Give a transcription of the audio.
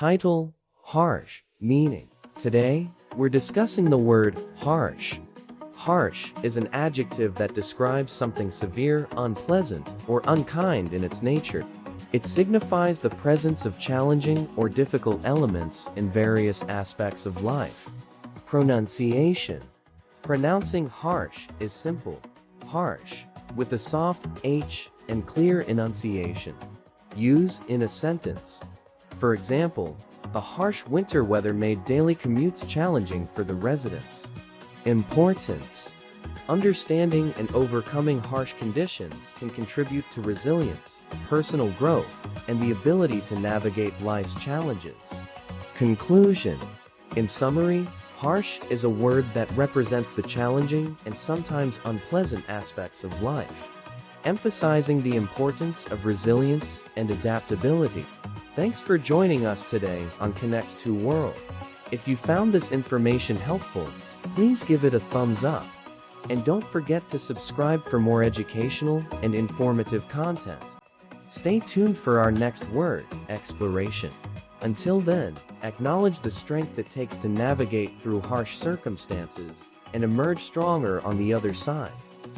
Title: hɑːrշ, meaning. Today, we're discussing the word hɑːrշ. Hɑːrշ is an adjective that describes something severe, unpleasant, or unkind in its nature. It signifies the presence of challenging or difficult elements in various aspects of life. Pronunciation. Pronouncing hɑːrշ is simple. hɑːrշ, with a soft H and clear enunciation. Use in a sentence. For example, the harsh winter weather made daily commutes challenging for the residents. Importance. Understanding and overcoming harsh conditions can contribute to resilience, personal growth, and the ability to navigate life's challenges. Conclusion. In summary, hɑːrշ is a word that represents the challenging and sometimes unpleasant aspects of life, emphasizing the importance of resilience and adaptability. Thanks for joining us today on Connect to World. If you found this information helpful, please give it a thumbs up. And don't forget to subscribe for more educational and informative content. Stay tuned for our next word exploration. Until then, acknowledge the strength it takes to navigate through harsh circumstances and emerge stronger on the other side.